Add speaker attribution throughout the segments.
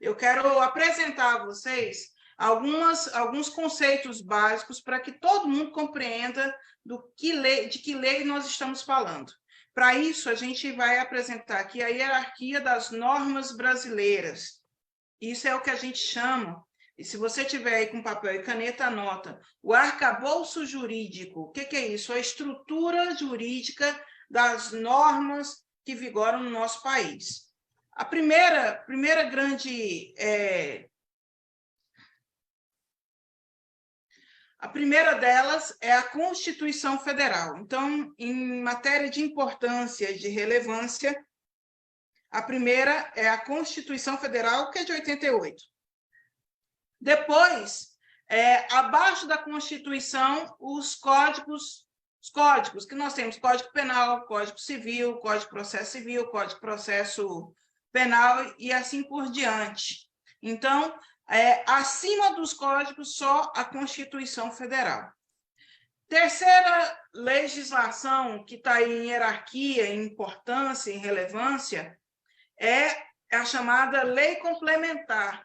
Speaker 1: eu quero apresentar a vocês alguns conceitos básicos para que todo mundo compreenda de que lei nós estamos falando. Para isso, a gente vai apresentar aqui a hierarquia das normas brasileiras. Isso é o que a gente chama, e se você tiver aí com papel e caneta, anota, o arcabouço jurídico. O que é isso? A estrutura jurídica das normas que vigoram no nosso país. A primeira grande... A primeira delas é a Constituição Federal. Então, em matéria de importância e de relevância, a primeira é a Constituição Federal, que é de 88. Depois, abaixo da Constituição, os códigos que nós temos: Código Penal, Código Civil, Código de Processo Civil, Código de Processo Penal e assim por diante. Então, acima dos códigos, só a Constituição Federal. Terceira legislação que está em hierarquia, em importância, em relevância, é a chamada Lei Complementar.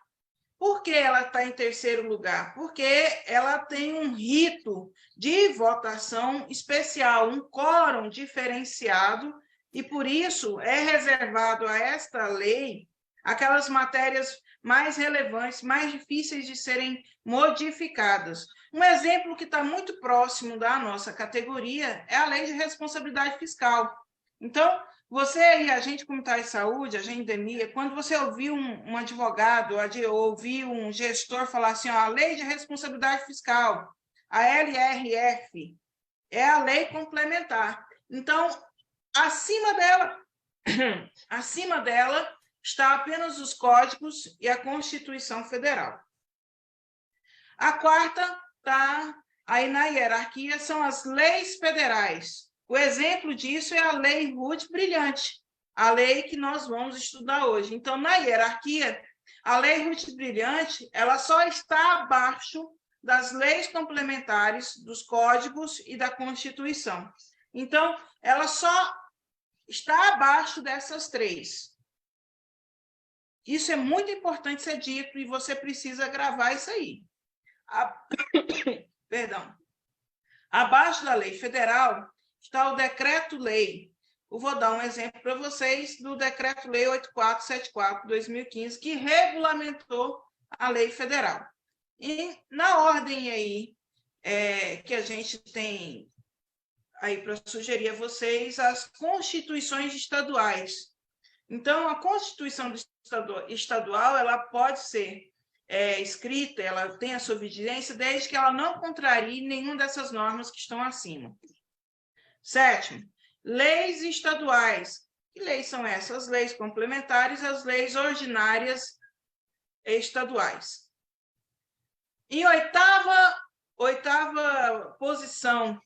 Speaker 1: Por que ela está em terceiro lugar? Porque ela tem um rito de votação especial, um quórum diferenciado, e por isso é reservado a esta lei aquelas matérias mais relevantes, mais difíceis de serem modificadas. Um exemplo que está muito próximo da nossa categoria é a Lei de Responsabilidade Fiscal. Então, você e a gente comunitária de saúde, a gente DEMIA, quando você ouvir um advogado, ouvir um gestor falar assim, ó, a Lei de Responsabilidade Fiscal, a LRF, é a lei complementar. Então, acima dela está apenas os códigos e a Constituição Federal. A quarta está aí na hierarquia, são as leis federais. O exemplo disso é a Lei Ruth Brilhante, a lei que nós vamos estudar hoje. Então, na hierarquia, a Lei Ruth Brilhante, ela só está abaixo das leis complementares, dos códigos e da Constituição. Então, ela só está abaixo dessas três. Isso é muito importante ser dito e você precisa gravar isso aí. Perdão. Abaixo da lei federal está o decreto-lei. Eu vou dar um exemplo para vocês do decreto-lei 8474/2015, que regulamentou a lei federal. E na ordem aí que a gente tem aí para sugerir a vocês, as constituições estaduais. Então, a Constituição estadual ela pode ser escrita, ela tem a sua vigência, desde que ela não contrarie nenhuma dessas normas que estão acima. Sétimo, leis estaduais. Que leis são essas? As leis complementares, as leis ordinárias estaduais. Em oitava posição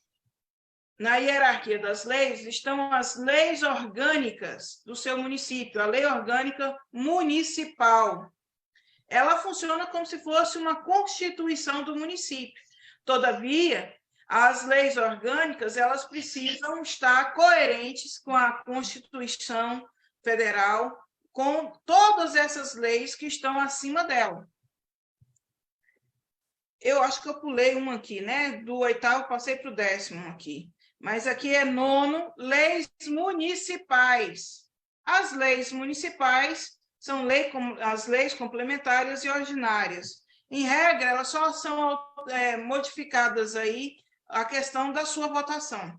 Speaker 1: na hierarquia das leis estão as leis orgânicas do seu município, a lei orgânica municipal. Ela funciona como se fosse uma constituição do município. Todavia, as leis orgânicas, elas precisam estar coerentes com a Constituição Federal, com todas essas leis que estão acima dela. Eu acho que eu pulei uma aqui, né? Do oitavo, passei para o 10º aqui. Mas aqui é nono, leis municipais. As leis municipais são as leis complementares e ordinárias. Em regra, elas só são modificadas aí a questão da sua votação.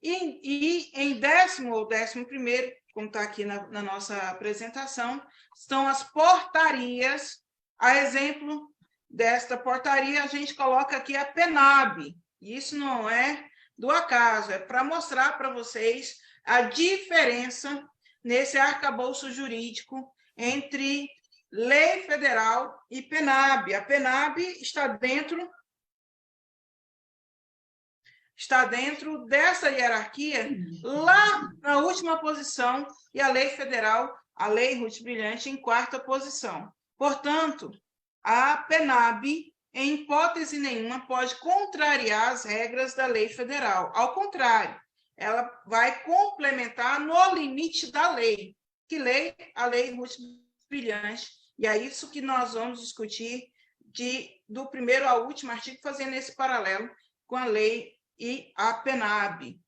Speaker 1: E em 10º ou 11º, como está aqui na nossa apresentação, estão as portarias. A exemplo desta portaria, a gente coloca aqui a PENAB. Isso não é do acaso, é para mostrar para vocês a diferença nesse arcabouço jurídico entre lei federal e PENAB. A PENAB está dentro dessa hierarquia, lá na última posição, e a lei federal, a lei Ruth Brilhante, em 4ª posição. Portanto, a PENAB, em hipótese nenhuma, pode contrariar as regras da lei federal. Ao contrário, ela vai complementar no limite da lei. Que lei? A lei Ruth Brilhante, E é isso que nós vamos discutir do primeiro ao último artigo, fazendo esse paralelo com a lei e a PENAB,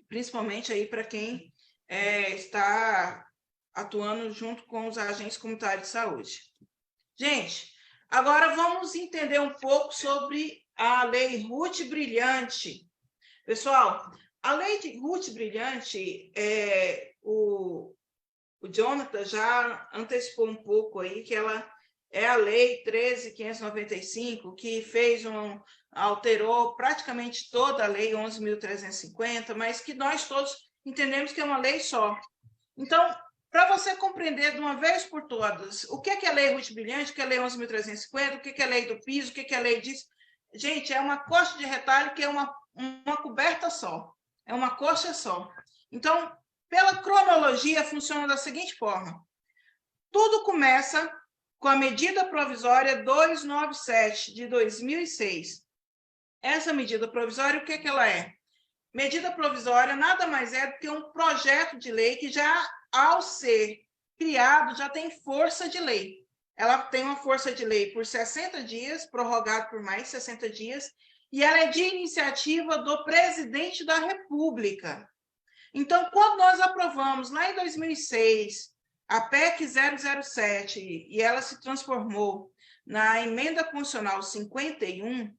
Speaker 1: principalmente aí para quem está atuando junto com os agentes comunitários de saúde. Gente, agora vamos entender um pouco sobre a Lei Ruth Brilhante. Pessoal, a Lei de Ruth Brilhante, o Jonathan já antecipou um pouco aí que ela é a Lei 13.595, que alterou praticamente toda a Lei 11.350, mas que nós todos entendemos que é uma lei só. Então, para você compreender de uma vez por todas o que é a Lei Ruth Brilhante, o que é a Lei 11.350, o que é a Lei do Piso, o que é a Lei disso, gente, é uma coxa de retalho que é uma coberta só, é uma coxa só. Então, pela cronologia, funciona da seguinte forma. Tudo começa com a medida provisória 297, de 2006. Essa medida provisória, o que ela é? Medida provisória nada mais é do que um projeto de lei que já, ao ser criado, já tem força de lei. Ela tem uma força de lei por 60 dias, prorrogado por mais 60 dias, e ela é de iniciativa do presidente da República. Então, quando nós aprovamos, lá em 2006, a PEC 007, e ela se transformou na Emenda Constitucional 51,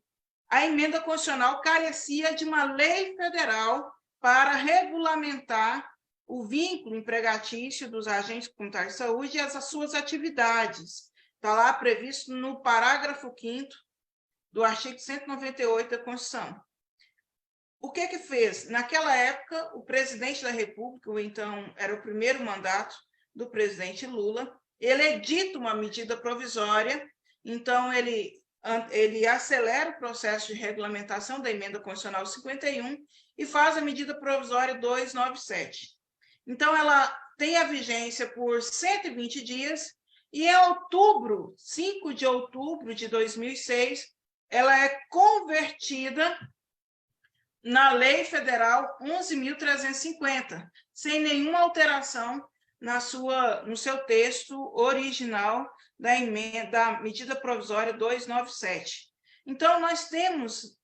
Speaker 1: a Emenda Constitucional carecia de uma lei federal para regulamentar o vínculo empregatício dos agentes comunitários de saúde e as suas atividades. Está lá previsto no parágrafo 5º do artigo 198 da Constituição. O que fez? Naquela época, o presidente da República, ou então era o primeiro mandato do presidente Lula, ele edita uma medida provisória, então ele acelera o processo de regulamentação da Emenda Constitucional 51 e faz a medida provisória 297. Então, ela tem a vigência por 120 dias e em outubro, 5 de outubro de 2006, ela é convertida na Lei Federal 11.350, sem nenhuma alteração no seu texto original da medida provisória 297. Então, nós temos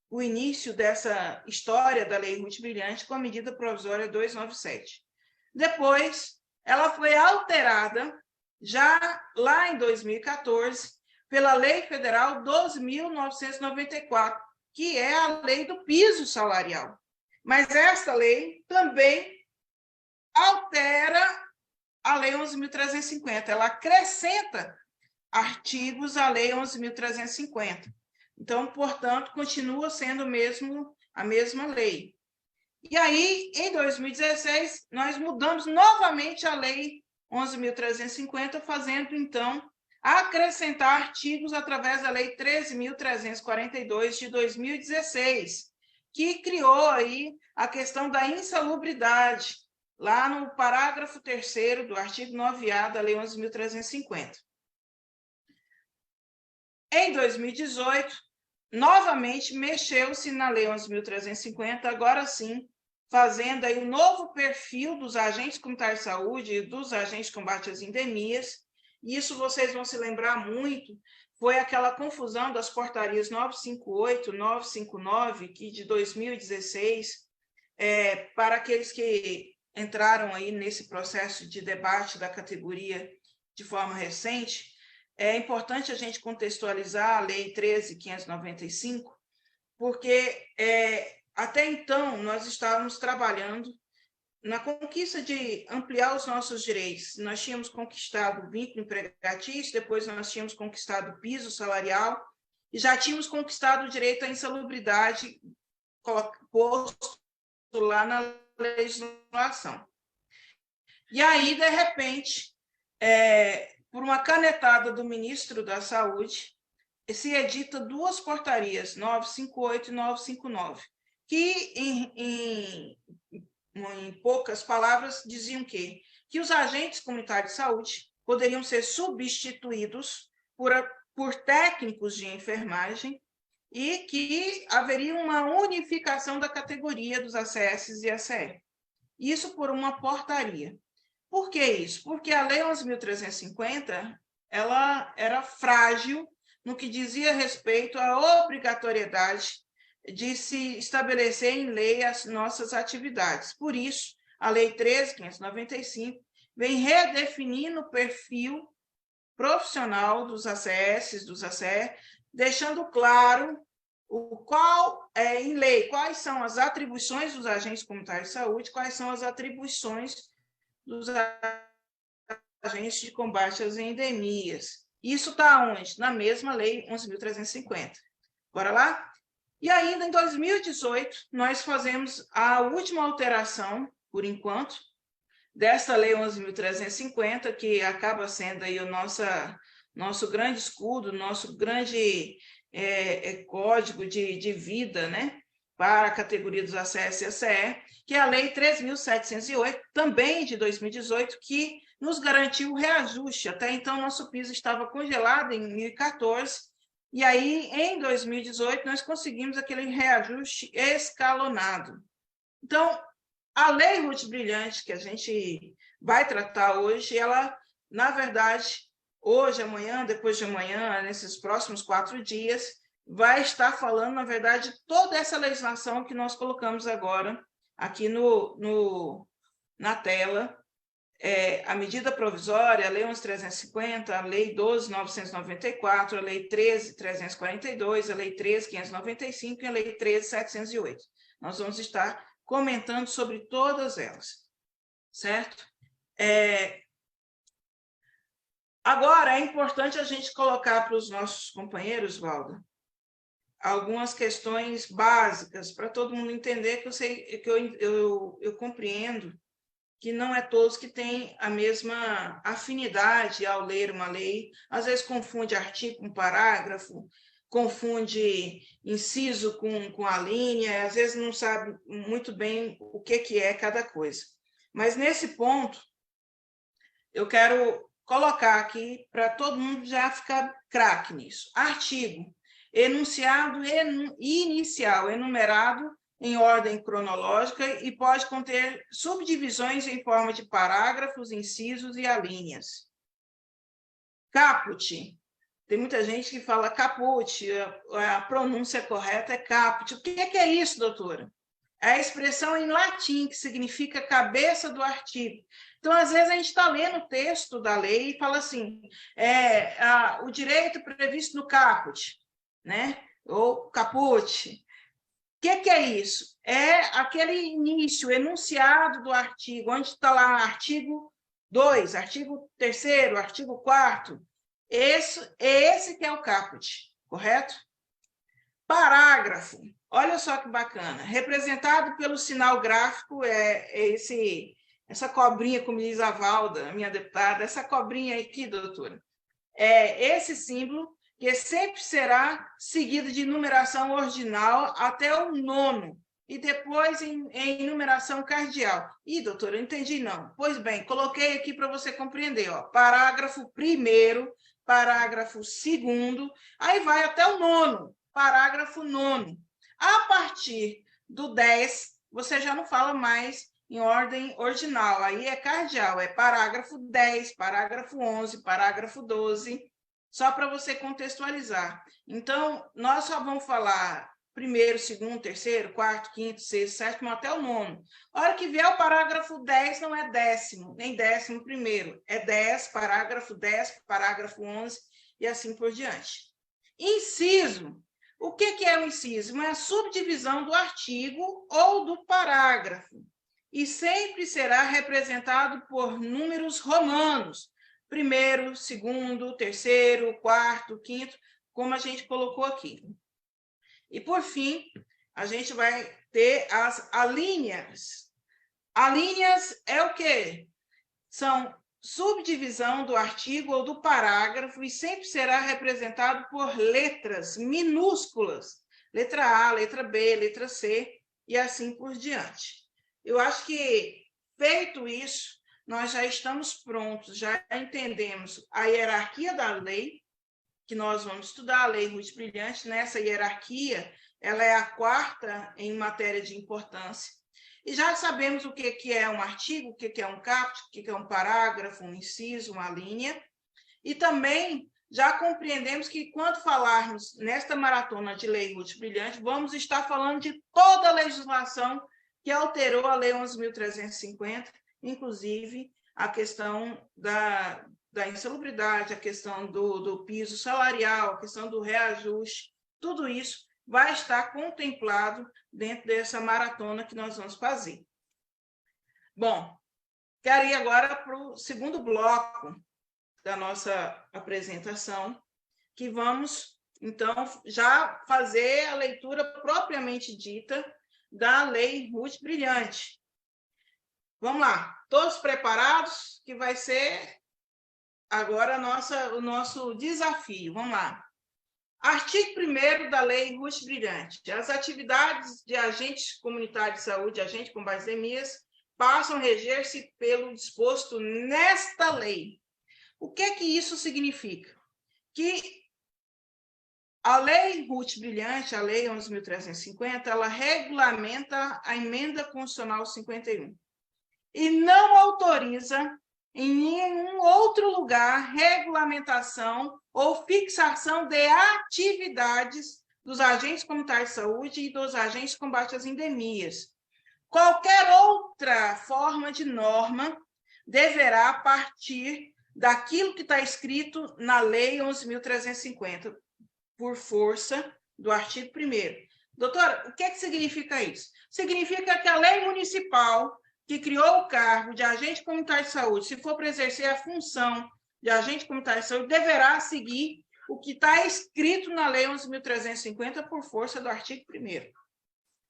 Speaker 1: o início dessa história da Lei Ruth Brilhante com a medida provisória 297. Depois, ela foi alterada, já lá em 2014, pela Lei Federal 12.994, que é a lei do piso salarial. Mas essa lei também altera a Lei 11.350, ela acrescenta artigos à Lei 11.350. Então, portanto, continua sendo a mesma lei. E aí, em 2016, nós mudamos novamente a Lei 11.350, fazendo, então, acrescentar artigos através da Lei 13.342 de 2016, que criou aí a questão da insalubridade, lá no parágrafo 3º do artigo 9A da Lei 11.350. Em 2018, novamente mexeu-se na Lei 11.350, agora sim, fazendo aí um novo perfil dos agentes comunitários de saúde e dos agentes de combate às endemias. Isso vocês vão se lembrar muito, foi aquela confusão das portarias 958, 959, que de 2016, para aqueles que entraram aí nesse processo de debate da categoria de forma recente, é importante a gente contextualizar a Lei 13.595, porque até então nós estávamos trabalhando na conquista de ampliar os nossos direitos. Nós tínhamos conquistado o vínculo empregatício, depois nós tínhamos conquistado o piso salarial e já tínhamos conquistado o direito à insalubridade posto lá na legislação. E aí, de repente, por uma canetada do ministro da Saúde, se edita duas portarias, 958 e 959, que, em poucas palavras, diziam que os agentes comunitários de saúde poderiam ser substituídos por técnicos de enfermagem e que haveria uma unificação da categoria dos ACS e ACE. Isso por uma portaria. Por que isso? Porque a Lei 11.350, ela era frágil no que dizia respeito à obrigatoriedade de se estabelecer em lei as nossas atividades. Por isso, a Lei 13.595 vem redefinindo o perfil profissional dos ACS, dos ACE, deixando claro em lei quais são as atribuições dos agentes comunitários de saúde, quais são as atribuições dos agentes de combate às endemias. Isso está onde? Na mesma Lei 11.350. Bora lá? E ainda em 2018, nós fazemos a última alteração, por enquanto, desta Lei 11.350, que acaba sendo aí o nosso grande escudo, nosso grande código de vida, né, para a categoria dos ACS e ACE, que é a Lei 3.708, também de 2018, que nos garantiu o reajuste. Até então, nosso piso estava congelado em 2014, e aí, em 2018, nós conseguimos aquele reajuste escalonado. Então, a Lei Ruth Brilhante, que a gente vai tratar hoje, ela, na verdade, hoje, amanhã, depois de amanhã, nesses próximos 4 dias, vai estar falando, na verdade, toda essa legislação que nós colocamos agora aqui na tela, a medida provisória, a Lei 11.350, a Lei 12.994, a Lei 13.342, a Lei 13.595 e a Lei 13.708. Nós vamos estar comentando sobre todas elas, certo? Agora, é importante a gente colocar para os nossos companheiros, Valda, algumas questões básicas para todo mundo entender que eu compreendo que não é todos que têm a mesma afinidade ao ler uma lei, às vezes confunde artigo com parágrafo, confunde inciso com a linha, às vezes não sabe muito bem o que é cada coisa. Mas nesse ponto, eu quero colocar aqui para todo mundo já ficar craque nisso. Artigo, enunciado inicial, enumerado em ordem cronológica e pode conter subdivisões em forma de parágrafos, incisos e alíneas. Caput. Tem muita gente que fala caput, a pronúncia correta é caput. O que é isso, doutora? É a expressão em latim, que significa cabeça do artigo. Então, às vezes, a gente está lendo o texto da lei e fala assim, o direito previsto no caput, né? Ou caput. O que é isso? É aquele início, enunciado do artigo, onde está lá artigo 2, artigo 3º, artigo 4º. Esse que é o caput, correto? Parágrafo. Olha só que bacana. Representado pelo sinal gráfico, essa cobrinha, como diz a Valda, minha deputada, essa cobrinha aqui, doutora, esse símbolo que sempre será seguido de numeração ordinal até o 9º, e depois em numeração cardial. Ih, doutora, eu não entendi não. Pois bem, coloquei aqui para você compreender. Ó, parágrafo 1º, parágrafo 2º, aí vai até o 9º, parágrafo 9º. A partir do 10, você já não fala mais em ordem ordinal, aí é cardial, é parágrafo 10, parágrafo 11, parágrafo 12, só para você contextualizar. Então, nós só vamos falar 1º, 2º, 3º, 4º, 5º, 6º, 7º, até o 9º. A hora que vier o parágrafo 10, não é 10º, nem 11º, é 10, parágrafo 10, parágrafo 11, e assim por diante. Inciso. O que é o inciso? É a subdivisão do artigo ou do parágrafo, e sempre será representado por números romanos, 1º, 2º, 3º, 4º, 5º, como a gente colocou aqui. E, por fim, a gente vai ter as alíneas. Alíneas é o quê? São subdivisão do artigo ou do parágrafo e sempre será representado por letras minúsculas. Letra A, letra B, letra C e assim por diante. Eu acho que, feito isso, nós já estamos prontos, já entendemos a hierarquia da lei, que nós vamos estudar, a Lei Ruth Brilhante. Nessa hierarquia, ela é a 4ª em matéria de importância. E já sabemos o que é um artigo, o que é um caput, o que é um parágrafo, um inciso, uma linha. E também já compreendemos que, quando falarmos nesta maratona de Lei Ruth Brilhante, vamos estar falando de toda a legislação que alterou a Lei 11.350, inclusive a questão da insalubridade, a questão do piso salarial, a questão do reajuste, tudo isso vai estar contemplado dentro dessa maratona que nós vamos fazer. Bom, quero ir agora para o segundo bloco da nossa apresentação, que vamos, então, já fazer a leitura propriamente dita da Lei Ruth Brilhante. Vamos lá, todos preparados? Que vai ser agora o nosso desafio. Vamos lá. Artigo 1º da Lei Ruth Brilhante. As atividades de agentes comunitários de saúde, agente com base em endemias, passam a reger-se pelo disposto nesta lei. O que isso significa? Que a Lei Ruth Brilhante, a Lei 11.350, ela regulamenta a Emenda Constitucional 51 e não autoriza em nenhum outro lugar regulamentação ou fixação de atividades dos agentes comunitários de saúde e dos agentes de combate às endemias. Qualquer outra forma de norma deverá partir daquilo que está escrito na Lei 11.350, por força do artigo 1º. Doutora, o que significa isso? Significa que a lei municipal que criou o cargo de agente comunitário de saúde, se for para exercer a função de agente comunitário de saúde, deverá seguir o que está escrito na Lei 11.350 por força do artigo 1º.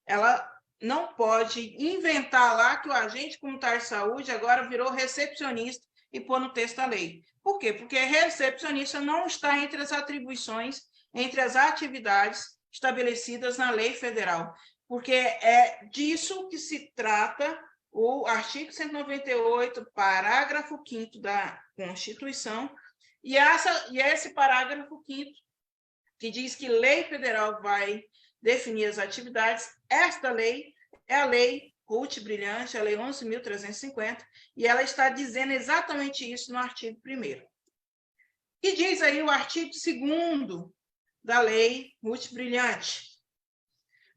Speaker 1: Ela não pode inventar lá que o agente comunitário de saúde agora virou recepcionista e pôr no texto da lei. Por quê? Porque recepcionista não está entre as atribuições, entre as atividades estabelecidas na lei federal, porque é disso que se trata o artigo 198, parágrafo 5º da Constituição, e esse parágrafo 5º, que diz que lei federal vai definir as atividades, esta lei é a Lei Ruth Brilhante, a Lei 11.350, e ela está dizendo exatamente isso no artigo 1º. E diz aí o artigo 2º da Lei Ruth Brilhante.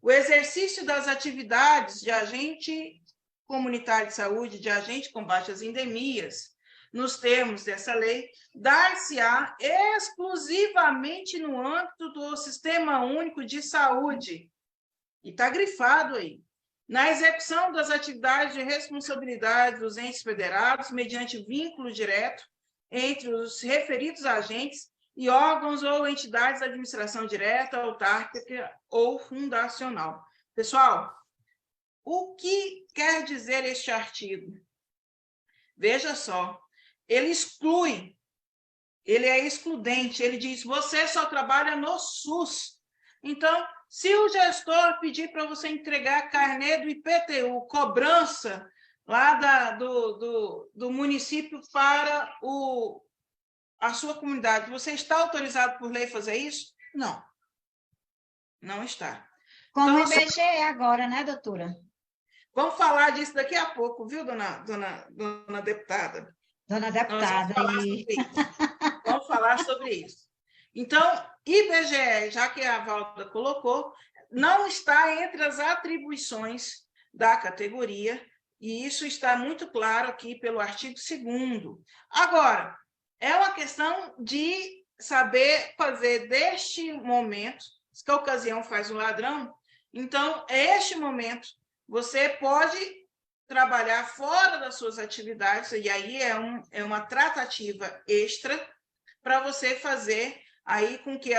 Speaker 1: O exercício das atividades de agente comunitário de saúde, de agente de combate às endemias, nos termos dessa lei, dar-se-á exclusivamente no âmbito do Sistema Único de Saúde. E está grifado aí. Na execução das atividades de responsabilidade dos entes federados, mediante vínculo direto entre os referidos agentes e órgãos ou entidades de administração direta, autárquica ou fundacional. Pessoal, o que quer dizer este artigo? Veja só, ele exclui, ele é excludente, ele diz, você só trabalha no SUS. Então, se o gestor pedir para você entregar carnê do IPTU, cobrança lá do município para a sua comunidade, você está autorizado por lei a fazer isso? Não, não está.
Speaker 2: Como então, o IBGE agora, né, doutora?
Speaker 1: Vamos falar disso daqui a pouco, viu, dona deputada?
Speaker 2: Dona deputada.
Speaker 1: Vamos falar sobre isso. Então, IBGE, já que a Valda colocou, não está entre as atribuições da categoria, e isso está muito claro aqui pelo artigo 2º. Agora, é uma questão de saber fazer deste momento, que a ocasião faz o ladrão, então, este momento, você pode trabalhar fora das suas atividades, e aí é uma tratativa extra para você fazer aí com que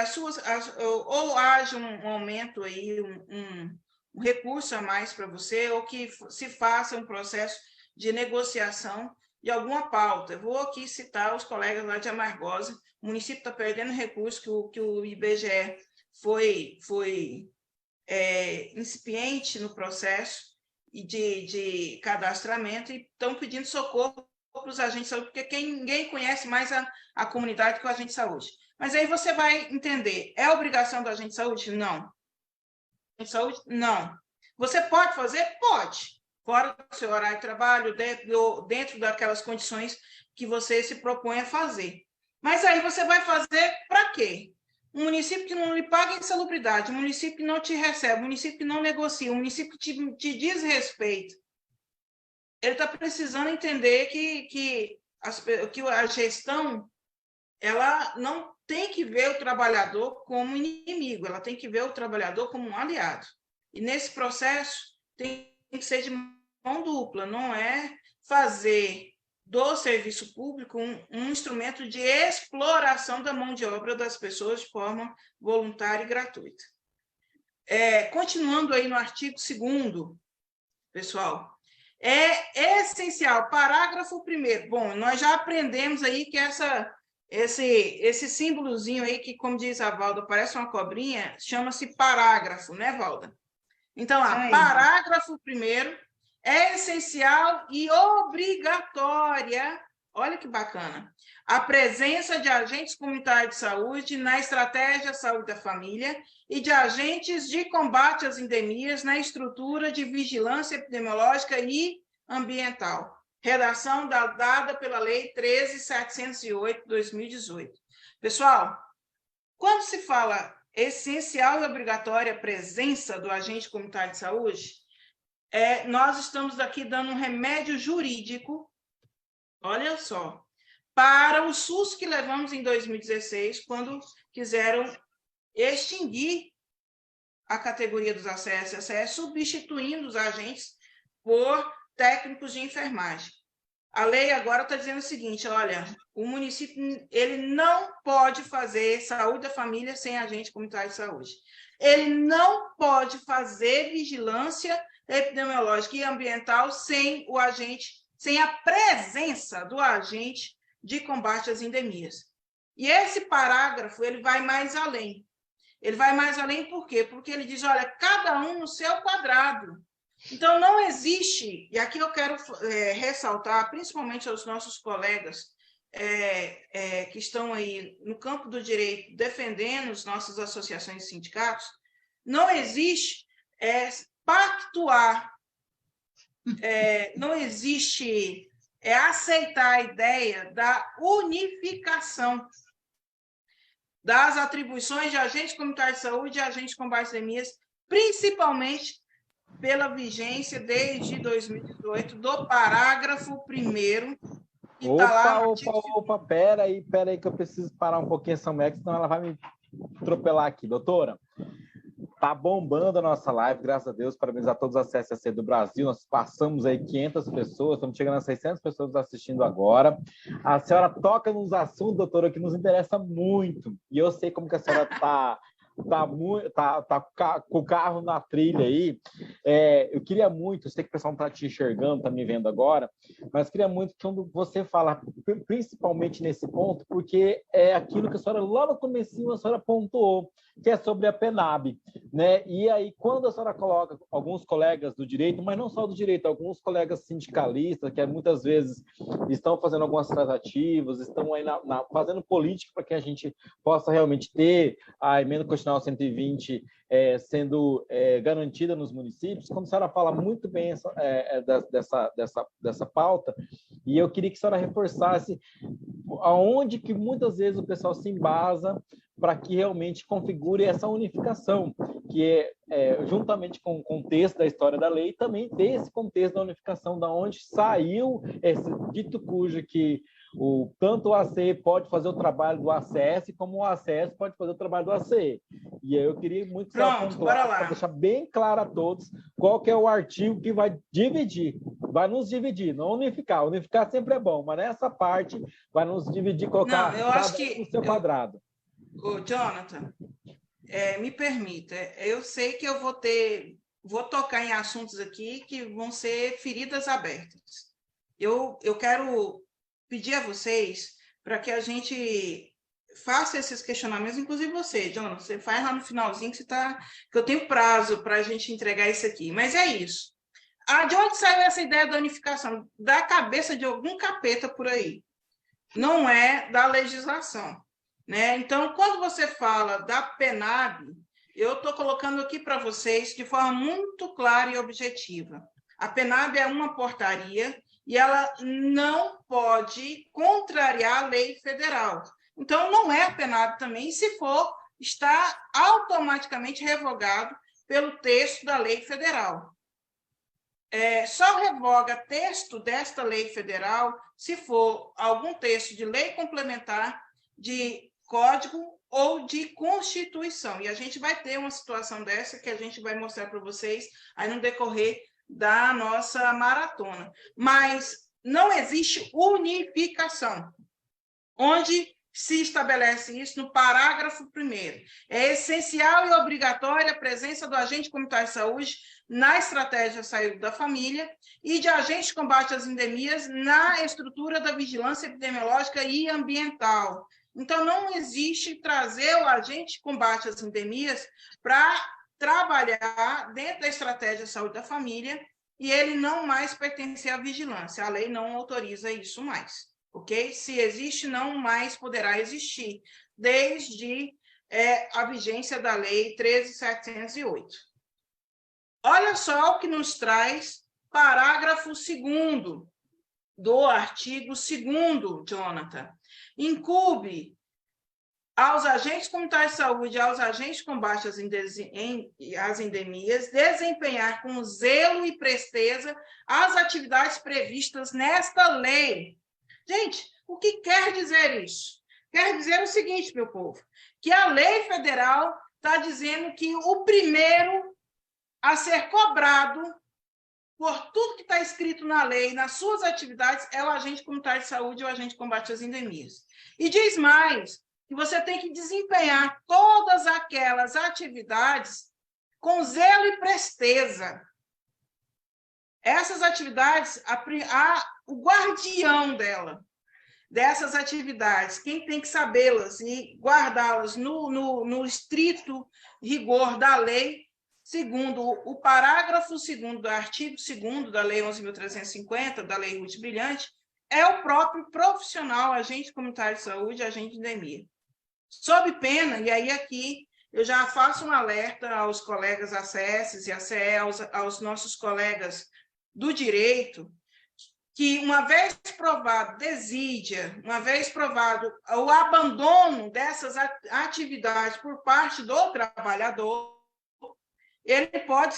Speaker 1: ou haja um aumento aí, um recurso a mais para você, ou que se faça um processo de negociação de alguma pauta. Eu vou aqui citar os colegas lá de Amargosa, o município está perdendo recurso que o IBGE foi incipiente no processo de cadastramento e estão pedindo socorro para os agentes de saúde, porque ninguém conhece mais a comunidade que o agente de saúde. Mas aí você vai entender, é obrigação do agente de saúde? Não. Agente de saúde? Não. Você pode fazer? Pode. fora do seu horário de trabalho, dentro daquelas condições que você se propõe a fazer. Mas aí você vai fazer para quê? Um município que não lhe paga insalubridade, um município que não te recebe, um município que não negocia, um município que te diz respeito. Ele está precisando entender que a gestão ela não tem que ver o trabalhador como inimigo, ela tem que ver o trabalhador como um aliado. E nesse processo tem que ser de mão dupla, não é fazer do serviço público um instrumento de exploração da mão de obra das pessoas de forma voluntária e gratuita. Continuando aí no artigo 2º, pessoal, é essencial, parágrafo 1º. Bom, nós já aprendemos aí que esse símbolozinho aí, que, como diz a Valda, parece uma cobrinha, chama-se parágrafo, né, Valda? Então, parágrafo 1º, é essencial e obrigatória, olha que bacana, a presença de agentes comunitários de saúde na estratégia saúde da família e de agentes de combate às endemias na estrutura de vigilância epidemiológica e ambiental. Redação dada pela Lei 13.708, 2018. Pessoal, quando se fala essencial e obrigatória a presença do agente comunitário de saúde, nós estamos aqui dando um remédio jurídico, olha só, para o SUS que levamos em 2016, quando quiseram extinguir a categoria dos ACS, substituindo os agentes por técnicos de enfermagem. A lei agora está dizendo o seguinte, olha, o município ele não pode fazer saúde da família sem agente comunitário de saúde. Ele não pode fazer vigilância epidemiológica e ambiental sem a presença do agente de combate às endemias. E esse parágrafo ele vai mais além. Ele vai mais além por quê? Porque ele diz, olha, cada um no seu quadrado. Então, não existe, e aqui eu quero ressaltar, principalmente aos nossos colegas que estão aí no campo do direito, defendendo as nossas associações e sindicatos, não existe pactuar, não existe aceitar a ideia da unificação das atribuições de agentes comunitários de saúde e agentes de combate às endemias, principalmente pela vigência desde 2018 do parágrafo 1º.
Speaker 3: Opa, pera aí que eu preciso parar um pouquinho essa mulher, senão ela vai me atropelar aqui. Doutora, tá bombando a nossa live, graças a Deus, parabéns a todos os CSAC do Brasil, nós passamos aí 500 pessoas, estamos chegando a 600 pessoas assistindo agora. A senhora toca nos assuntos, doutora, que nos interessa muito, e eu sei como que a senhora tá com o carro na trilha aí. Eu queria muito, eu sei que o pessoal não está te enxergando, está me vendo agora, mas queria muito que quando você fala, principalmente nesse ponto, porque é aquilo que a senhora lá no comecinho a senhora pontuou, que é sobre a PENAB, né? E aí, quando a senhora coloca alguns colegas do direito, mas não só do direito, alguns colegas sindicalistas, que muitas vezes estão fazendo algumas tratativas, estão aí fazendo política para que a gente possa realmente ter a emenda constitucional 120 sendo garantida nos municípios, quando a senhora fala muito bem dessa pauta, e eu queria que a senhora reforçasse aonde que muitas vezes o pessoal se embasa para que realmente configure essa unificação, que juntamente com o contexto da história da lei, também ter esse contexto da unificação, da onde saiu esse dito cujo que tanto o ACE pode fazer o trabalho do ACS, como o ACS pode fazer o trabalho do ACE. E aí eu queria muito para deixar bem claro a todos qual que é o artigo que vai nos dividir, não unificar. Unificar sempre é bom, mas nessa parte vai nos dividir, colocar no seu quadrado.
Speaker 1: Ô, Jonathan, me permita, eu sei que eu vou tocar em assuntos aqui que vão ser feridas abertas. Eu quero pedir a vocês para que a gente faça esses questionamentos, inclusive você, Jonathan, você faz lá no finalzinho que eu tenho prazo para a gente entregar isso aqui. Mas é isso. De onde saiu essa ideia da unificação? Da cabeça de algum capeta por aí. Não é da legislação. Né? Então, quando você fala da PENAB, eu estou colocando aqui para vocês de forma muito clara e objetiva. A PENAB é uma portaria e ela não pode contrariar a lei federal. Então, não é a PENAB também, e se for, está automaticamente revogado pelo texto da lei federal. Só revoga texto desta lei federal se for algum texto de lei complementar, de código ou de Constituição. E a gente vai ter uma situação dessa que a gente vai mostrar para vocês aí no decorrer da nossa maratona. Mas não existe unificação, onde se estabelece isso no parágrafo 1º. É essencial e obrigatória a presença do agente comunitário de saúde na estratégia de saúde da família e de agentes de combate às endemias na estrutura da vigilância epidemiológica e ambiental. Então, não existe trazer o agente de combate às endemias para trabalhar dentro da estratégia de saúde da família e ele não mais pertencer à vigilância. A lei não autoriza isso mais. Ok? Se existe, não mais poderá existir, desde a vigência da Lei 13.708. Olha só o que nos traz parágrafo 2º do artigo 2º, Jonathan. Incumbe aos agentes comunitários de saúde e aos agentes de combate às endemias desempenhar com zelo e presteza as atividades previstas nesta lei. Gente, o que quer dizer isso? Quer dizer o seguinte, meu povo, que a lei federal está dizendo que o primeiro a ser cobrado por tudo que está escrito na lei, nas suas atividades, é o agente comunitário de saúde ou o agente de combate às endemias. E diz mais, que você tem que desempenhar todas aquelas atividades com zelo e presteza. Essas atividades, o guardião dessas atividades, quem tem que sabê-las e guardá-las no estrito rigor da lei, segundo o parágrafo 2º do artigo 2º da Lei 11.350, da Lei Ruth Brilhante, é o próprio profissional, agente comunitário de saúde, agente de endemia. Sob pena, e aí aqui eu já faço um alerta aos colegas ACS e ACE, aos nossos colegas do direito, que uma vez provado desídia, uma vez provado o abandono dessas atividades por parte do trabalhador, ele pode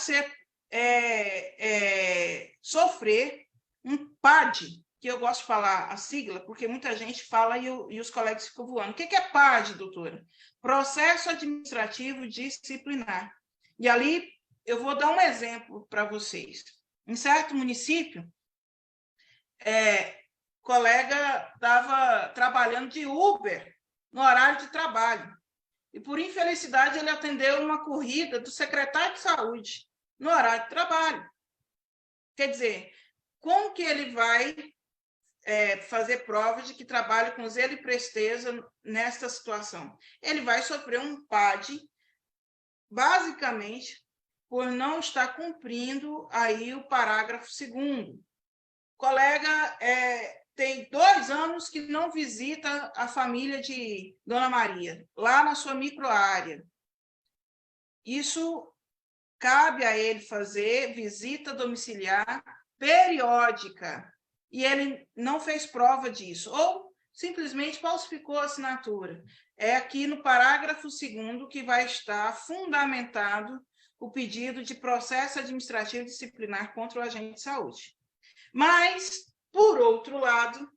Speaker 1: sofrer um PAD, que eu gosto de falar a sigla, porque muita gente fala e os colegas ficam voando. O que é PAD, doutora? Processo Administrativo Disciplinar. E ali eu vou dar um exemplo para vocês. Em certo município, colega estava trabalhando de Uber no horário de trabalho. E, por infelicidade, ele atendeu uma corrida do secretário de saúde no horário de trabalho. Quer dizer, como que ele vai fazer prova de que trabalha com zelo e presteza nesta situação? Ele vai sofrer um PAD, basicamente, por não estar cumprindo aí o parágrafo 2º. O colega tem 2 anos que não visita a família de Dona Maria, lá na sua microárea. Isso cabe a ele fazer visita domiciliar periódica, e ele não fez prova disso, ou simplesmente falsificou a assinatura. É aqui no parágrafo 2º que vai estar fundamentado o pedido de processo administrativo disciplinar contra o agente de saúde. Mas, por outro lado,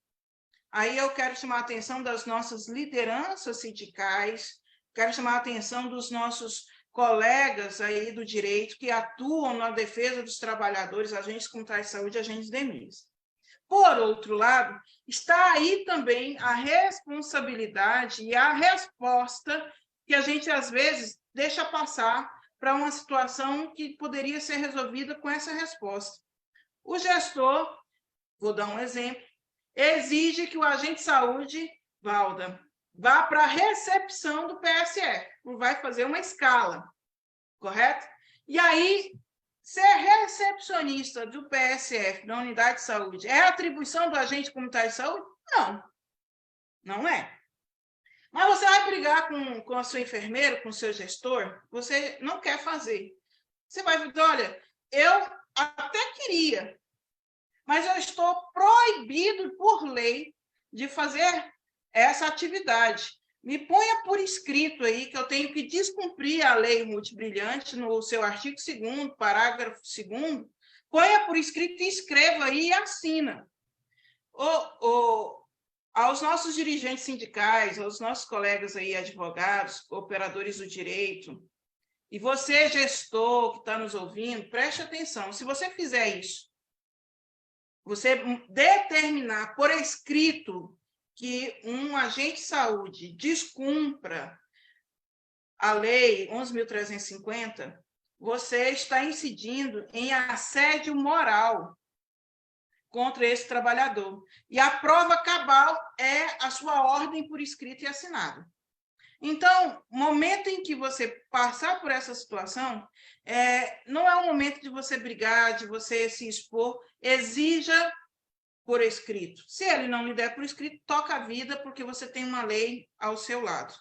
Speaker 1: aí eu quero chamar a atenção das nossas lideranças sindicais, quero chamar a atenção dos nossos colegas aí do direito que atuam na defesa dos trabalhadores, agentes comunitários de saúde e agentes de endemias. Por outro lado, está aí também a responsabilidade e a resposta que a gente, às vezes, deixa passar para uma situação que poderia ser resolvida com essa resposta. O gestor, vou dar um exemplo, exige que o agente de saúde, Valda, vá para a recepção do PSF, vai fazer uma escala, correto? E aí, ser recepcionista do PSF, da unidade de saúde, é atribuição do agente comunitário de saúde? Não, não é. Mas você vai brigar com a sua enfermeira, com o seu gestor, você não quer fazer. Você vai dizer, olha, eu até queria, mas eu estou proibido por lei de fazer essa atividade. Me ponha por escrito aí que eu tenho que descumprir a lei multibrilhante no seu artigo 2º, parágrafo 2º, ponha por escrito e escreva aí e assina. Aos nossos dirigentes sindicais, aos nossos colegas aí, advogados, operadores do direito, e você, gestor que está nos ouvindo, preste atenção. Se você fizer isso, você determinar por escrito que um agente de saúde descumpra a lei 11.350, você está incidindo em assédio moral contra esse trabalhador. E a prova cabal é a sua ordem por escrito e assinada. Então, o momento em que você passar por essa situação, não é o momento de você brigar, de você se expor, exija por escrito. Se ele não lhe der por escrito, toca a vida, porque você tem uma lei ao seu lado.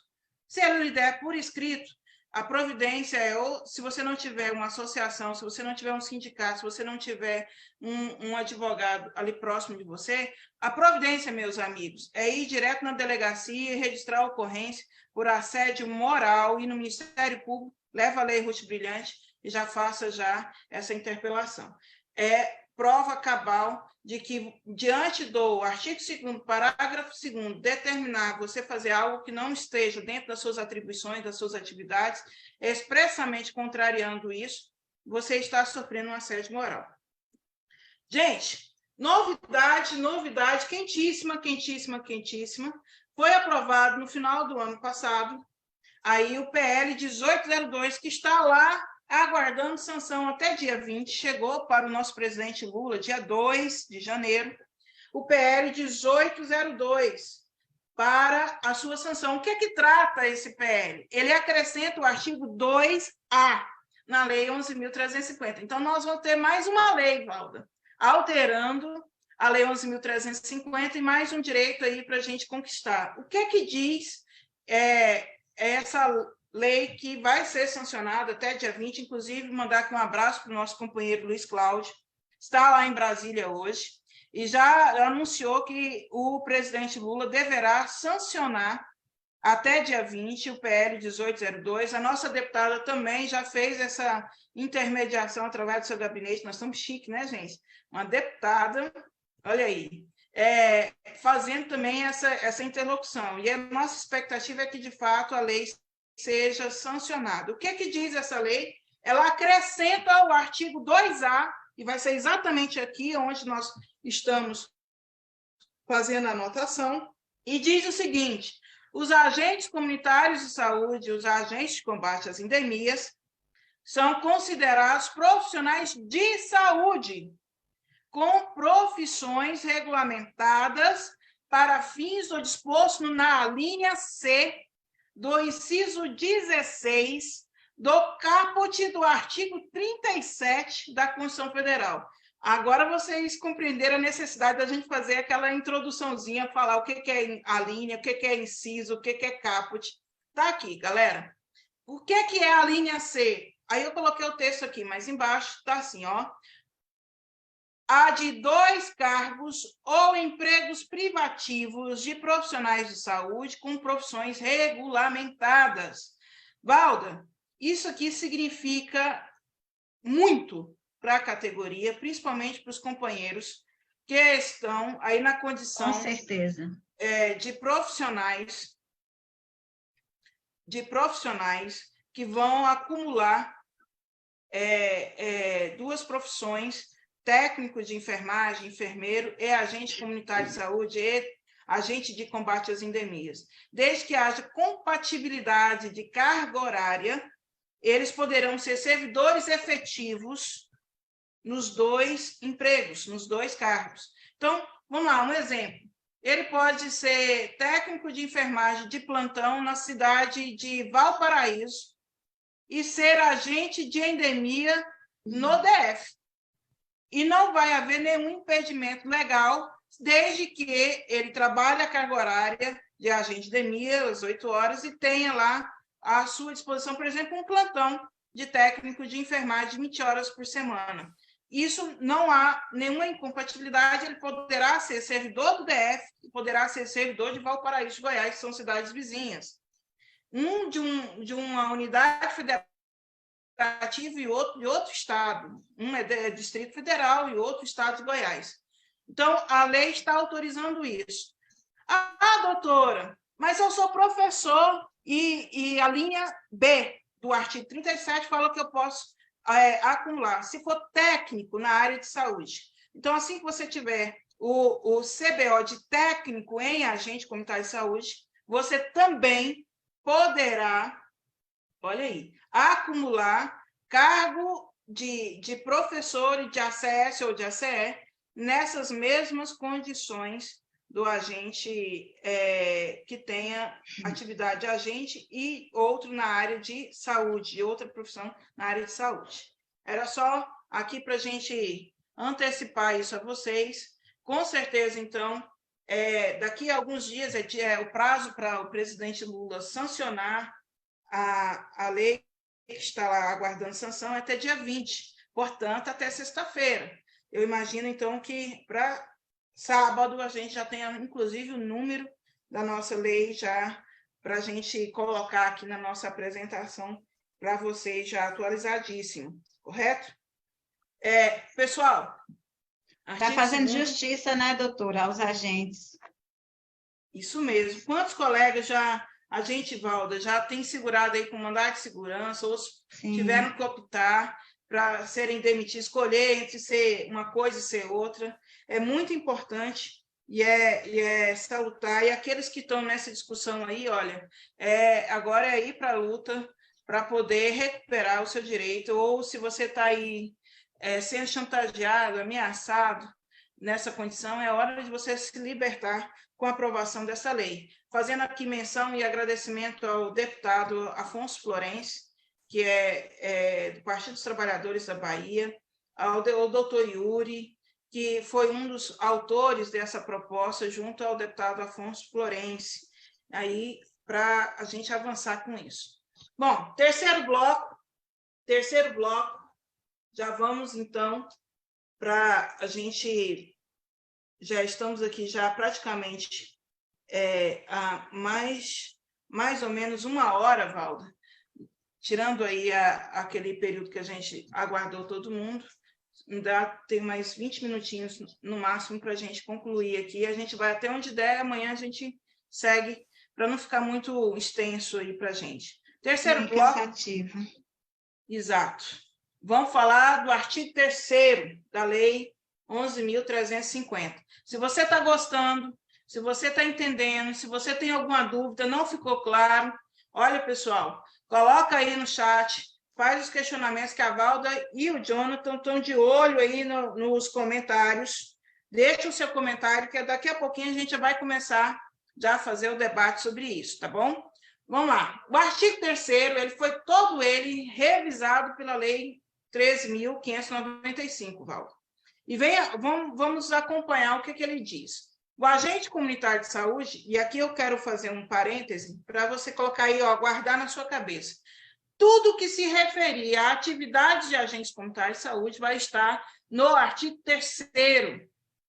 Speaker 1: Se ele lhe der por escrito, a providência ou se você não tiver uma associação, se você não tiver um sindicato, se você não tiver um advogado ali próximo de você, a providência, meus amigos, é ir direto na delegacia e registrar a ocorrência por assédio moral e no Ministério Público, leva a lei Ruth Brilhante e já faça já essa interpelação. É prova cabal de que, diante do artigo 2º, parágrafo 2º, determinar você fazer algo que não esteja dentro das suas atribuições, das suas atividades, expressamente contrariando isso, você está sofrendo um assédio moral. Gente, novidade quentíssima, foi aprovado no final do ano passado, aí o PL 1802, que está lá aguardando sanção até dia 20, chegou para o nosso presidente Lula, dia 2 de janeiro, o PL 1802, para a sua sanção. O que é que trata esse PL? Ele acrescenta o artigo 2A na Lei 11.350. Então, nós vamos ter mais uma lei, Valda, alterando a Lei 11.350 e mais um direito aí para a gente conquistar. O que é que diz essa lei que vai ser sancionada até dia 20, inclusive mandar aqui um abraço para o nosso companheiro Luiz Cláudio, está lá em Brasília hoje, e já anunciou que o presidente Lula deverá sancionar até dia 20 o PL 1802. A nossa deputada também já fez essa intermediação através do seu gabinete, nós estamos chiques, né, gente? Uma deputada, olha aí, fazendo também essa interlocução, e a nossa expectativa é que, de fato, a lei seja sancionada. O que é que diz essa lei? Ela acrescenta o artigo 2A, e vai ser exatamente aqui onde nós estamos fazendo a anotação, e diz o seguinte: os agentes comunitários de saúde, os agentes de combate às endemias, são considerados profissionais de saúde, com profissões regulamentadas para fins do disposto na linha C do inciso 16 do caput do artigo 37 da Constituição Federal. Agora vocês compreenderam a necessidade da gente fazer aquela introduçãozinha, falar o que é a linha, o que é inciso, o que é caput. Está aqui, galera. O que é a linha C? Aí eu coloquei o texto aqui, mas embaixo está assim, ó. A de 2 cargos ou empregos privativos de profissionais de saúde com profissões regulamentadas. Valda, isso aqui significa muito para a categoria, principalmente para os companheiros que estão aí na condição,
Speaker 2: com certeza,
Speaker 1: de profissionais que vão acumular 2 profissões, técnico de enfermagem, enfermeiro e agente comunitário de saúde e agente de combate às endemias. Desde que haja compatibilidade de carga horária, eles poderão ser servidores efetivos nos 2 empregos, nos 2 cargos. Então, vamos lá, um exemplo. Ele pode ser técnico de enfermagem de plantão na cidade de Valparaíso e ser agente de endemia no DF. E não vai haver nenhum impedimento legal, desde que ele trabalhe a carga horária de agente de endemia, às 8 horas, e tenha lá à sua disposição, por exemplo, um plantão de técnico de enfermagem de 20 horas por semana. isso não há nenhuma incompatibilidade, ele poderá ser servidor do DF e poderá ser servidor de Valparaíso, Goiás, que são cidades vizinhas. De uma unidade federativa e outro de outro estado. Um é Distrito Federal e outro estado de Goiás. Então, a lei está autorizando isso. Doutora, mas eu sou professor e a linha B do artigo 37 fala que eu posso acumular, se for técnico na área de saúde. Então, assim que você tiver o CBO de técnico em agente comunitário de saúde, você também poderá, olha aí, acumular cargo de professor de ACS ou de ACE nessas mesmas condições do agente que tenha atividade de agente e outro na área de saúde, e outra profissão na área de saúde. Era só aqui para a gente antecipar isso a vocês. Com certeza, então, daqui a alguns dias o prazo para o presidente Lula sancionar a lei que está lá aguardando sanção até dia 20, portanto, até sexta-feira. Eu imagino, então, que para sábado a gente já tenha, inclusive, o número da nossa lei já para a gente colocar aqui na nossa apresentação para vocês já atualizadíssimo, correto? Pessoal...
Speaker 2: Está fazendo justiça, né, doutora, aos agentes.
Speaker 1: Isso mesmo. Quantos colegas agente Valda, já tem segurado aí com mandado de segurança, ou tiveram que optar para serem demitidos, escolher entre ser uma coisa e ser outra. É muito importante e é salutar. E aqueles que estão nessa discussão aí, olha, agora é ir para a luta para poder recuperar o seu direito, ou se você está aí sendo chantageado, ameaçado nessa condição, é hora de você se libertar com a aprovação dessa lei. Fazendo aqui menção e agradecimento ao deputado Afonso Florencio, que é do Partido dos Trabalhadores da Bahia, ao doutor Yuri, que foi um dos autores dessa proposta, junto ao deputado Afonso Florencio, aí para a gente avançar com isso. Bom, terceiro bloco, já vamos, então, para a gente... Já estamos aqui já praticamente há mais ou menos 1 hora, Valda, tirando aí aquele período que a gente aguardou todo mundo, tem mais 20 minutinhos no máximo para a gente concluir aqui. A gente vai até onde der, amanhã a gente segue, para não ficar muito extenso aí para a gente. Terceiro bloco...
Speaker 2: Cansativo.
Speaker 1: Exato. Vamos falar do artigo 3º da Lei 11.350. Se você está gostando, se você está entendendo, se você tem alguma dúvida, não ficou claro, olha, pessoal, coloca aí no chat, faz os questionamentos que a Valda e o Jonathan estão de olho aí nos comentários. Deixa o seu comentário, que daqui a pouquinho a gente vai começar já a fazer o debate sobre isso, tá bom? Vamos lá. O artigo 3º, ele foi todo ele revisado pela Lei 13.595, Valda. E vamos acompanhar o que ele diz. O agente comunitário de saúde, e aqui eu quero fazer um parêntese para você colocar aí, guardar na sua cabeça. Tudo que se referir a atividades de agentes comunitários de saúde vai estar no artigo 3º.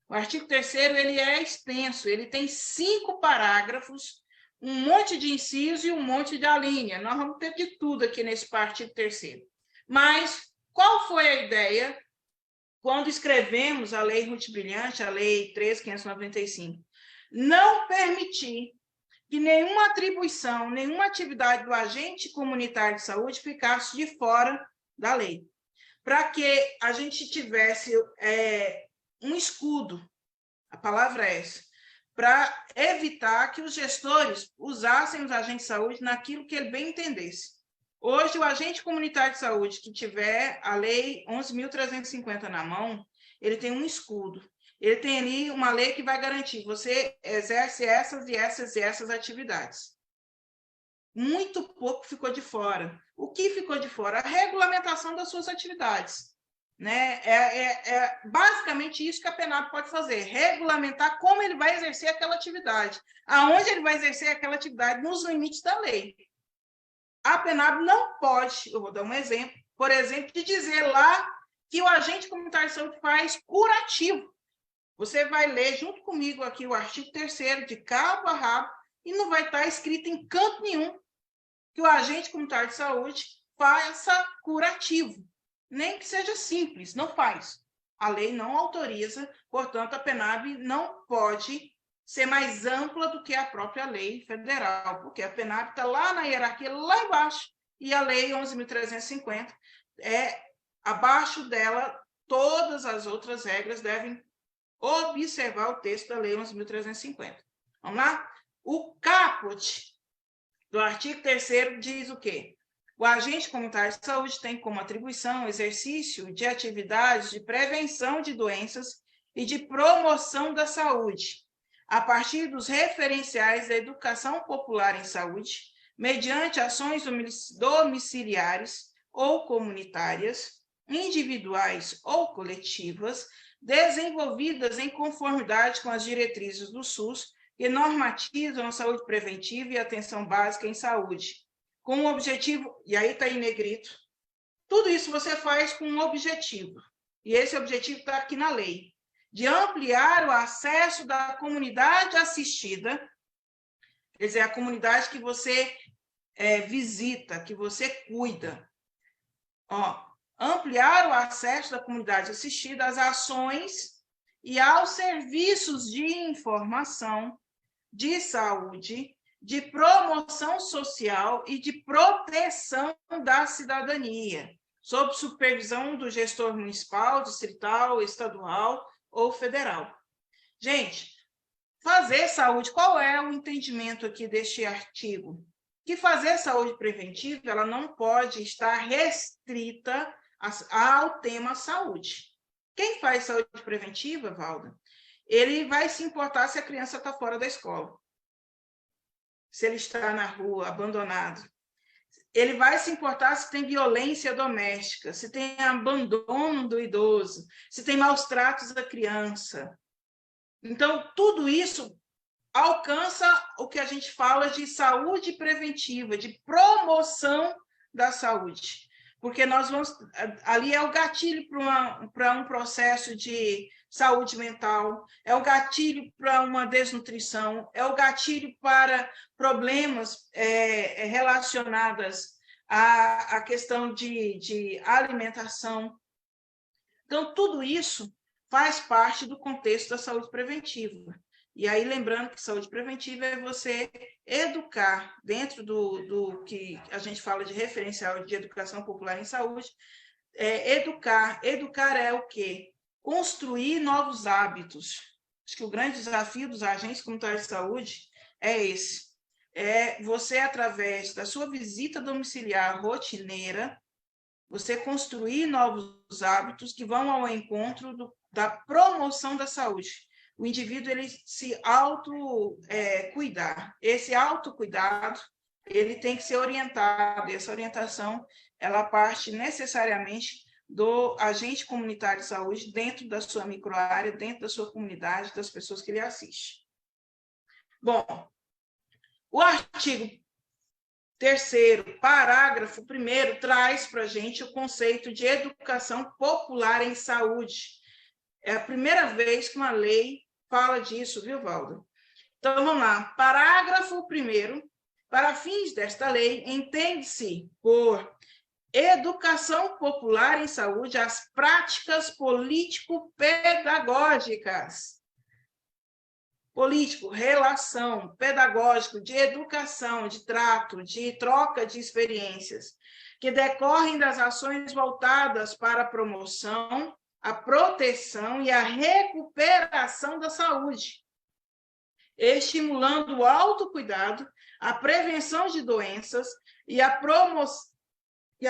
Speaker 1: O artigo 3º, ele é extenso, ele tem 5 parágrafos, um monte de inciso e um monte de alínea. Nós vamos ter de tudo aqui nesse artigo 3º. Mas qual foi a ideia quando escrevemos a Lei Ruth Brilhante, a Lei 13.595? Não permitir que nenhuma atribuição, nenhuma atividade do agente comunitário de saúde ficasse de fora da lei, para que a gente tivesse um escudo, a palavra é essa, para evitar que os gestores usassem os agentes de saúde naquilo que ele bem entendesse. Hoje, o agente comunitário de saúde que tiver a Lei 11.350 na mão, ele tem um escudo. Ele tem ali uma lei que vai garantir, você exerce essas e essas e essas atividades. Muito pouco ficou de fora. O que ficou de fora? A regulamentação das suas atividades. Né? Basicamente isso que a PENAB pode fazer, regulamentar como ele vai exercer aquela atividade, aonde ele vai exercer aquela atividade, nos limites da lei. A PENAB não pode, eu vou dar um exemplo, por exemplo, de dizer lá que o agente comunitário de saúde faz curativo. Você vai ler junto comigo aqui o artigo 3º, de cabo a rabo, e não vai estar escrito em canto nenhum que o agente comunitário de saúde faça curativo. Nem que seja simples, não faz. A lei não autoriza, portanto, a PENAB não pode ser mais ampla do que a própria lei federal, porque a PENAB está lá na hierarquia, lá embaixo, e a lei 11.350 abaixo dela, todas as outras regras devem observar o texto da lei 11.350. Vamos lá? O caput do artigo 3º diz o quê? O agente comunitário de saúde tem como atribuição o exercício de atividades de prevenção de doenças e de promoção da saúde, a partir dos referenciais da educação popular em saúde, mediante ações domiciliares ou comunitárias, individuais ou coletivas, desenvolvidas em conformidade com as diretrizes do SUS que normatizam a saúde preventiva e atenção básica em saúde, com o objetivo, e aí está em negrito, tudo isso você faz com um objetivo, e esse objetivo está aqui na lei, de ampliar o acesso da comunidade assistida, quer dizer, a comunidade que você visita, que você cuida. Ampliar o acesso da comunidade assistida às ações e aos serviços de informação, de saúde, de promoção social e de proteção da cidadania, sob supervisão do gestor municipal, distrital, estadual ou federal. Gente, fazer saúde, qual é o entendimento aqui deste artigo? Que fazer saúde preventiva, ela não pode estar restrita ao tema saúde. Quem faz saúde preventiva, Valda, ele vai se importar se a criança está fora da escola, se ele está na rua, abandonado. Ele vai se importar se tem violência doméstica, se tem abandono do idoso, se tem maus tratos da criança. Então, tudo isso alcança o que a gente fala de saúde preventiva, de promoção da saúde. Porque nós vamos... Ali é o gatilho para um processo de saúde mental, é o gatilho para uma desnutrição, é o gatilho para problemas relacionados à questão de alimentação. Então, tudo isso faz parte do contexto da saúde preventiva. E aí, lembrando que saúde preventiva é você educar, dentro do que a gente fala de referencial de educação popular em saúde, educar. Educar é o quê? Construir novos hábitos. Acho que o grande desafio dos agentes comunitários de saúde é esse. É você, através da sua visita domiciliar rotineira, você construir novos hábitos que vão ao encontro da promoção da saúde. O indivíduo ele se cuidar. Esse autocuidado, ele tem que ser orientado, e essa orientação, ela parte necessariamente do agente comunitário de saúde dentro da sua microárea, dentro da sua comunidade, das pessoas que ele assiste. Bom, o artigo 3º, parágrafo 1º, traz para a gente o conceito de educação popular em saúde. É a primeira vez que uma lei fala disso, viu, Valdo? Então, vamos lá. Parágrafo 1º. Para fins desta lei, entende-se por educação popular em saúde as práticas político-pedagógicas. Político, relação, pedagógico, de educação, de trato, de troca de experiências, que decorrem das ações voltadas para a promoção, a proteção e a recuperação da saúde, estimulando o autocuidado, a prevenção de doenças e a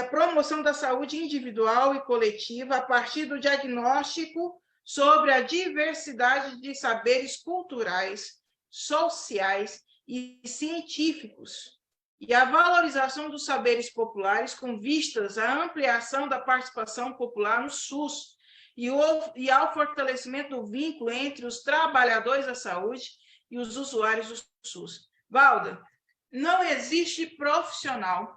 Speaker 1: promoção da saúde individual e coletiva a partir do diagnóstico sobre a diversidade de saberes culturais, sociais e científicos, e a valorização dos saberes populares com vistas à ampliação da participação popular no SUS, e ao fortalecimento do vínculo entre os trabalhadores da saúde e os usuários do SUS. Valda, não existe profissional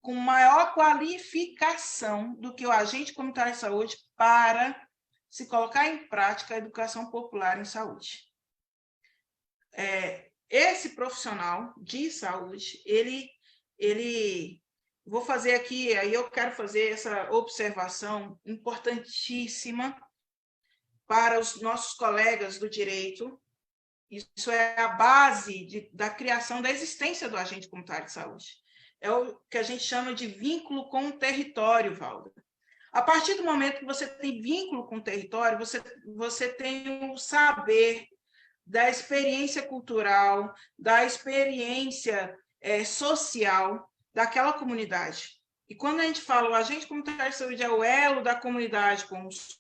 Speaker 1: com maior qualificação do que o agente comunitário de saúde para se colocar em prática a educação popular em saúde. Esse profissional de saúde, vou fazer aqui, aí eu quero fazer essa observação importantíssima para os nossos colegas do direito. Isso é a base da criação da existência do agente comunitário de saúde. É o que a gente chama de vínculo com o território, Valda. A partir do momento que você tem vínculo com o território, você tem o saber da experiência cultural, da experiência social daquela comunidade. E quando a gente fala o agente comunitário de saúde é o elo da comunidade com o SUS,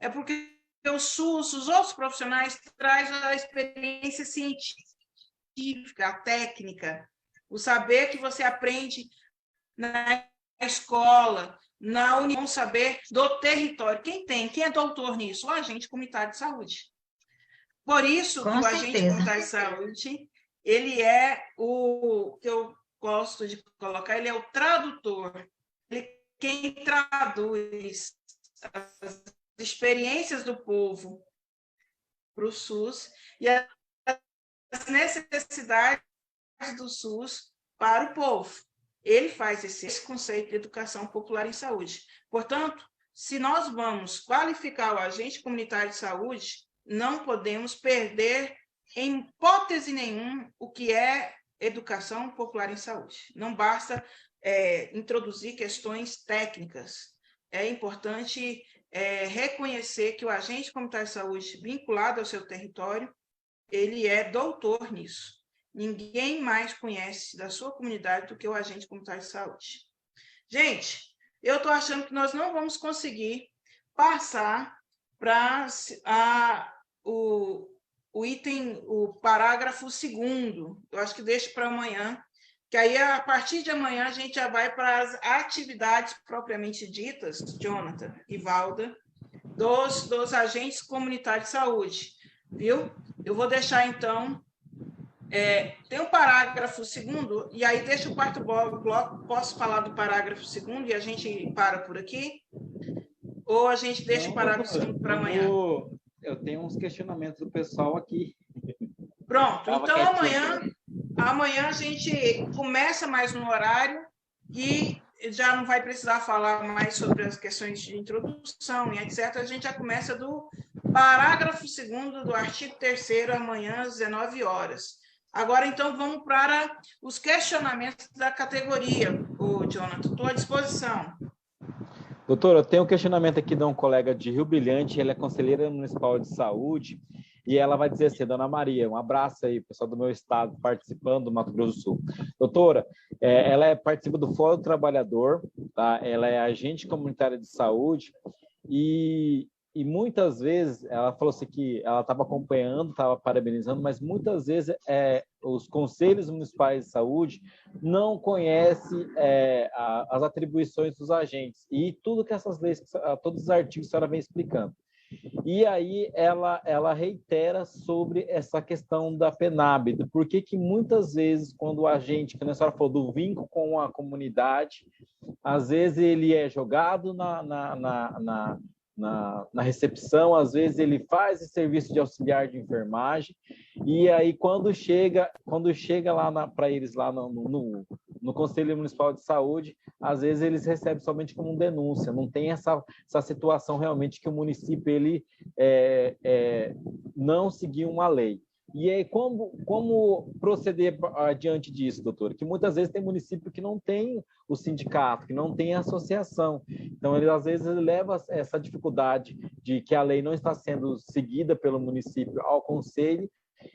Speaker 1: é porque o SUS, os outros profissionais, trazem a experiência científica, a técnica, o saber que você aprende na escola, na união, saber do território. Quem é doutor nisso? O agente comunitário de saúde. Por isso, o agente comunitário de saúde, ele é o que eu gosto de colocar, ele é o tradutor, ele é quem traduz as experiências do povo para o SUS e as necessidades do SUS para o povo. Ele faz esse conceito de educação popular em saúde. Portanto, se nós vamos qualificar o agente comunitário de saúde, não podemos perder, em hipótese nenhuma, o que é educação popular em saúde. Não basta introduzir questões técnicas. É importante reconhecer que o agente comunitário de saúde, vinculado ao seu território, ele é doutor nisso. Ninguém mais conhece da sua comunidade do que o agente comunitário de saúde. Gente, eu estou achando que nós não vamos conseguir passar para o item, o parágrafo 2º. Eu acho que deixo para amanhã, que aí, a partir de amanhã, a gente já vai para as atividades propriamente ditas, Jonathan e Valda, dos agentes comunitários de saúde, viu? Eu vou deixar, então, tem o parágrafo 2º, e aí deixa o 4º bloco, posso falar do parágrafo 2º e a gente para por aqui? Ou a gente deixa o parágrafo 2º para amanhã?
Speaker 3: Eu tenho uns questionamentos do pessoal aqui.
Speaker 1: Pronto, então amanhã a gente começa mais no horário e já não vai precisar falar mais sobre as questões de introdução e etc. A gente já começa do parágrafo 2º do artigo 3º amanhã às 19 horas. Agora, então, vamos para os questionamentos da categoria. Jonathan, estou à disposição.
Speaker 3: Doutora, eu tenho um questionamento aqui de um colega de Rio Brilhante, ela é conselheira municipal de saúde, e ela vai dizer assim: Dona Maria, um abraço aí, pessoal do meu estado participando do Mato Grosso do Sul. Doutora, ela participa do Fórum do Trabalhador, tá? Ela é agente comunitária de saúde, e muitas vezes ela falou assim que ela estava acompanhando, estava parabenizando, mas muitas vezes os conselhos municipais de saúde não conhecem as atribuições dos agentes e tudo que essas leis, todos os artigos que a senhora vem explicando. E aí ela reitera sobre essa questão da PENAB, por que muitas vezes quando o agente, que a senhora falou do vínculo com a comunidade, às vezes ele é jogado na recepção, às vezes ele faz esse serviço de auxiliar de enfermagem, e aí quando chega lá para eles lá no Conselho Municipal de Saúde, às vezes eles recebem somente como denúncia, não tem essa situação realmente que o município ele não seguiu uma lei. E aí, como proceder diante disso, doutor? Que muitas vezes tem município que não tem o sindicato, que não tem a associação. Então, ele às vezes leva essa dificuldade de que a lei não está sendo seguida pelo município ao conselho,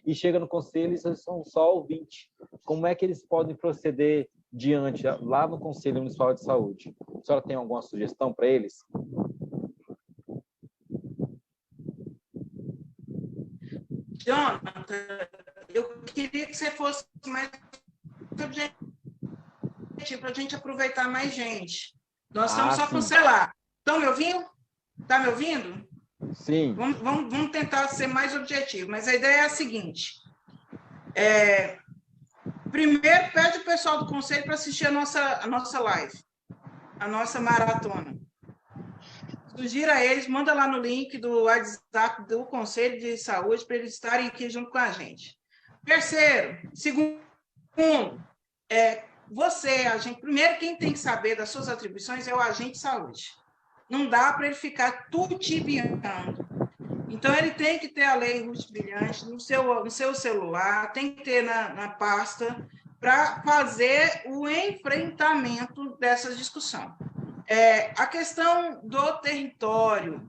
Speaker 3: e chega no conselho e são só ouvintes. Como é que eles podem proceder diante, lá no Conselho Municipal de Saúde? A senhora tem alguma sugestão para eles?
Speaker 1: Jonathan, eu queria que você fosse mais objetivo para a gente aproveitar mais gente. Nós estamos só com o celular. Estão me ouvindo? Está me ouvindo?
Speaker 3: Sim.
Speaker 1: Vamos tentar ser mais objetivo, mas a ideia é a seguinte. Primeiro, pede o pessoal do conselho para assistir a nossa live, a nossa maratona. Sugira a eles, manda lá no link do WhatsApp do Conselho de Saúde para eles estarem aqui junto com a gente. Segundo, primeiro, quem tem que saber das suas atribuições é o agente de saúde. Não dá para ele ficar tutibiando. Então, ele tem que ter a lei Ruth Brilhante no seu celular, tem que ter na pasta, para fazer o enfrentamento dessa discussão. A questão do território,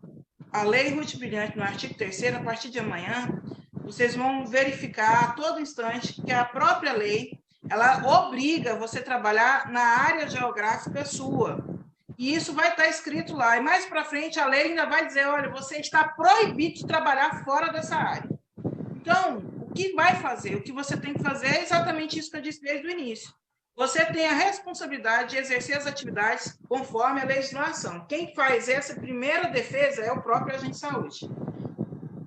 Speaker 1: a lei Ruth Brilhante, no artigo 3º, a partir de amanhã, vocês vão verificar a todo instante que a própria lei, ela obriga você a trabalhar na área geográfica sua. E isso vai estar escrito lá. E mais para frente, a lei ainda vai dizer, olha, você está proibido de trabalhar fora dessa área. Então, o que vai fazer? O que você tem que fazer é exatamente isso que eu disse desde o início. Você tem a responsabilidade de exercer as atividades conforme a legislação. Quem faz essa primeira defesa é o próprio agente de saúde.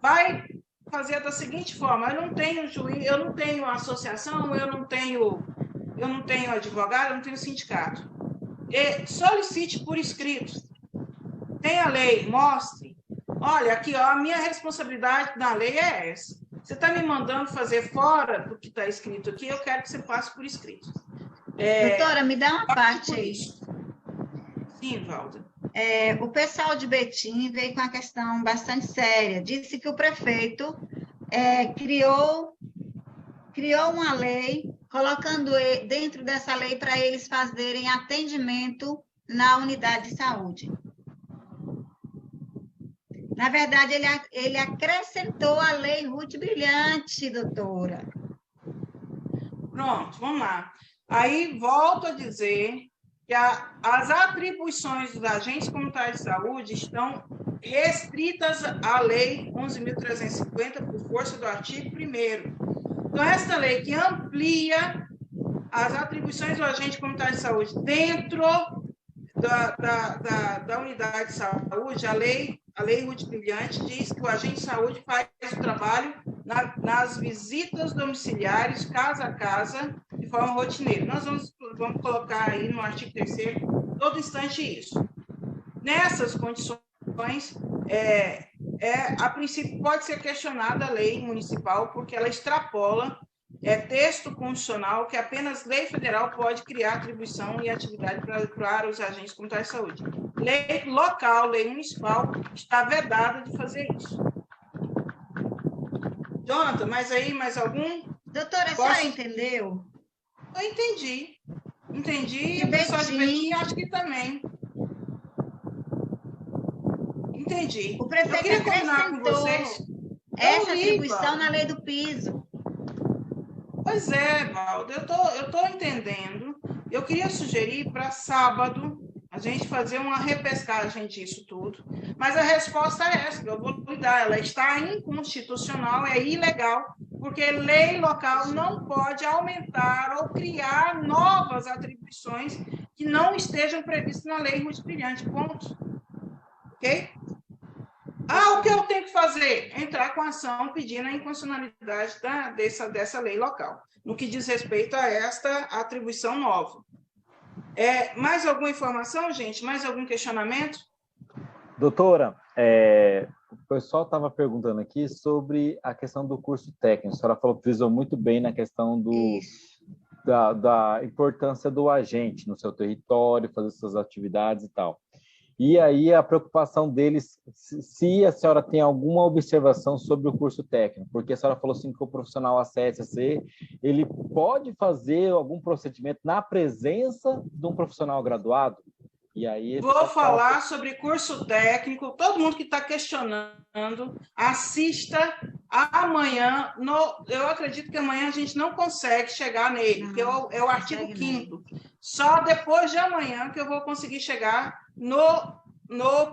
Speaker 1: Vai fazer da seguinte forma, eu não tenho juiz, eu não tenho associação, eu não tenho advogado, eu não tenho sindicato. Solicite por escrito. Tem a lei, mostre. Olha, aqui, ó, a minha responsabilidade na lei é essa. Você está me mandando fazer fora do que está escrito aqui, eu quero que você passe por escrito.
Speaker 2: Doutora, me dá uma parte aí.
Speaker 1: Sim, Valda.
Speaker 2: O pessoal de Betim veio com uma questão bastante séria. Disse que o prefeito criou uma lei, colocando dentro dessa lei para eles fazerem atendimento na unidade de saúde. Na verdade, ele acrescentou a lei Ruth Brilhante, doutora.
Speaker 1: Pronto, vamos lá. Aí, volto a dizer que as atribuições dos agentes comunitários de saúde estão restritas à Lei 11.350, por força do artigo 1º. Então, esta lei que amplia as atribuições do agente comunitário de saúde dentro da unidade de saúde, a lei Ruth Brilhante diz que o agente de saúde faz o trabalho nas visitas domiciliares, casa a casa, de forma rotineira. Nós vamos colocar aí no artigo 3º, todo instante isso. Nessas condições, a princípio pode ser questionada a lei municipal, porque ela extrapola texto constitucional que apenas lei federal pode criar atribuição e atividade para os agentes comunitários de saúde. Lei local, lei municipal, está vedada de fazer isso. Jonathan, mais algum?
Speaker 2: Doutora, a senhora entendeu?
Speaker 1: Eu entendi. E o pessoal de Betim acho que também. Entendi.
Speaker 2: O prefeito acrescentou essa atribuição na lei do piso.
Speaker 1: Pois é, Valdo, eu estou entendendo. Eu queria sugerir para sábado a gente fazer uma repescagem disso tudo, mas a resposta é essa, que eu vou lhe dar. Ela está inconstitucional, é ilegal, porque lei local não pode aumentar ou criar novas atribuições que não estejam previstas na lei Ruth Brilhante, ponto. Ok? O que eu tenho que fazer? Entrar com ação pedindo a inconstitucionalidade dessa lei local, no que diz respeito a esta atribuição nova. Mais alguma informação, gente? Mais algum questionamento?
Speaker 3: Doutora, o pessoal estava perguntando aqui sobre a questão do curso técnico. A senhora frisou muito bem na questão da importância do agente no seu território, fazer suas atividades e tal. E aí a preocupação deles, se a senhora tem alguma observação sobre o curso técnico, porque a senhora falou assim que o profissional ACSC, ele pode fazer algum procedimento na presença de um profissional graduado? E aí
Speaker 1: vou falar sobre curso técnico. Todo mundo que está questionando, assista amanhã. Eu acredito que amanhã a gente não consegue chegar nele, porque é o artigo 5º. Só depois de amanhã que eu vou conseguir chegar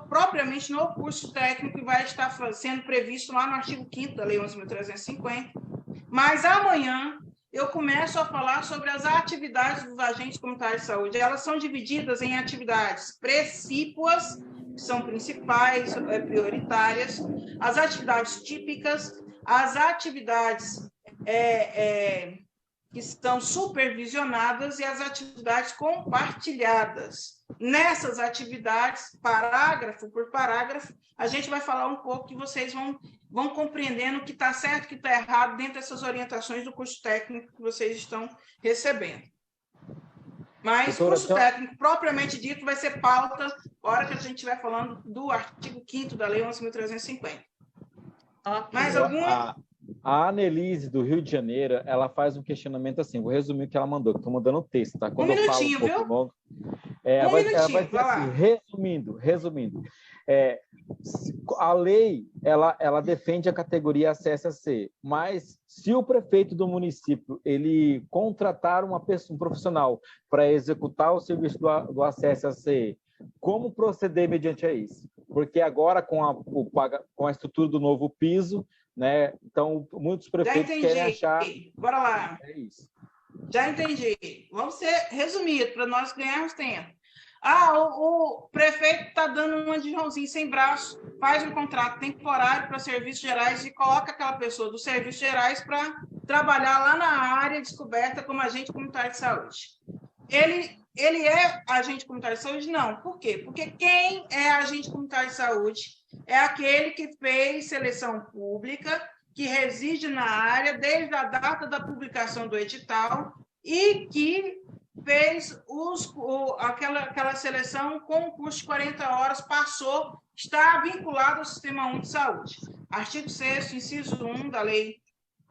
Speaker 1: propriamente no curso técnico que vai estar sendo previsto lá no artigo 5º da Lei 11.350. Mas amanhã eu começo a falar sobre as atividades dos agentes comunitários de saúde. Elas são divididas em atividades precípuas, que são principais, prioritárias, as atividades típicas, as atividades que estão supervisionadas, e as atividades compartilhadas. Nessas atividades, parágrafo por parágrafo, a gente vai falar um pouco que vocês vão compreendendo o que está certo e o que está errado dentro dessas orientações do curso técnico que vocês estão recebendo. Mas o curso técnico, propriamente dito, vai ser pauta na hora que a gente estiver falando do artigo 5º da Lei 11.350. Okay. Mais alguma?
Speaker 3: A Annelise, do Rio de Janeiro, ela faz um questionamento assim, vou resumir o que ela mandou, que estou mandando o texto, tá? Quando
Speaker 1: um minutinho, viu?
Speaker 3: Longo, ela vai dizer assim, resumindo, a lei, ela defende a categoria ACSC, mas se o prefeito do município, ele contratar um profissional para executar o serviço do ACSC, como proceder mediante a isso? Porque agora, com a estrutura do novo piso, né? Então, muitos prefeitos querem achar...
Speaker 1: Bora lá.
Speaker 3: É isso.
Speaker 1: Já entendi. Vamos ser resumidos, para nós ganharmos tempo. O prefeito está dando uma de Joãozinho sem braço, faz um contrato temporário para serviços gerais e coloca aquela pessoa dos serviços gerais para trabalhar lá na área descoberta como agente comunitário de saúde. Ele é agente comunitário de saúde? Não. Por quê? Porque quem é agente comunitário de saúde é aquele que fez seleção pública, que reside na área desde a data da publicação do edital e que fez aquela seleção com um curso de 40 horas, passou, está vinculado ao Sistema Único de Saúde. Artigo 6º, inciso 1 da Lei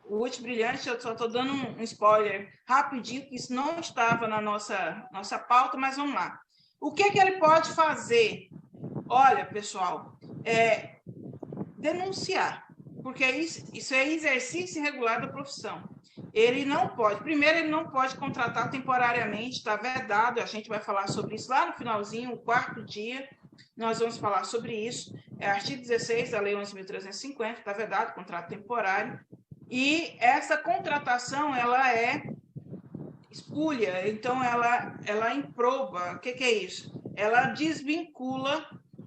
Speaker 1: Ruth Brilhante, eu só estou dando um spoiler rapidinho, que isso não estava na nossa pauta, mas vamos lá. O que ele pode fazer? Olha, pessoal, denunciar, porque isso é exercício irregular da profissão. Ele não pode, primeiro, ele não pode contratar temporariamente, está vedado, a gente vai falar sobre isso lá no finalzinho, o 4º dia, nós vamos falar sobre isso, é artigo 16 da Lei 11.350, está vedado, contrato temporário, e essa contratação, ela é espúria, então ela improba. O que é isso? Ela desvincula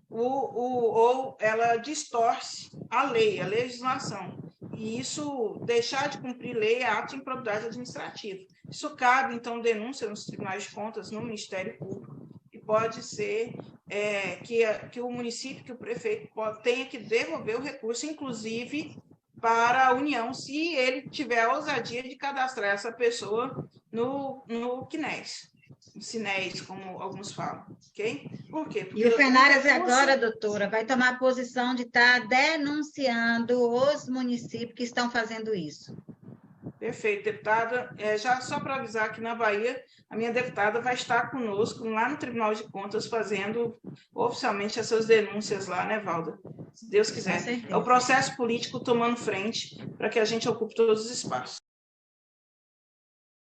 Speaker 1: ou ela distorce a lei, a legislação. E isso, deixar de cumprir lei, é ato de improbidade administrativa. Isso cabe, então, denúncia nos tribunais de contas, no Ministério Público, e pode ser que o município, que o prefeito tenha que devolver o recurso, inclusive para a União, se ele tiver a ousadia de cadastrar essa pessoa no CNES, no CINES, como alguns falam, ok? Por quê? Porque
Speaker 2: e o Fenares agora, doutora, vai tomar a posição de estar denunciando os municípios que estão fazendo isso.
Speaker 1: Perfeito, deputada. Já só para avisar que na Bahia, a minha deputada vai estar conosco lá no Tribunal de Contas, fazendo oficialmente essas denúncias lá, né, Valda? Se Deus quiser. É o processo político tomando frente para que a gente ocupe todos os espaços.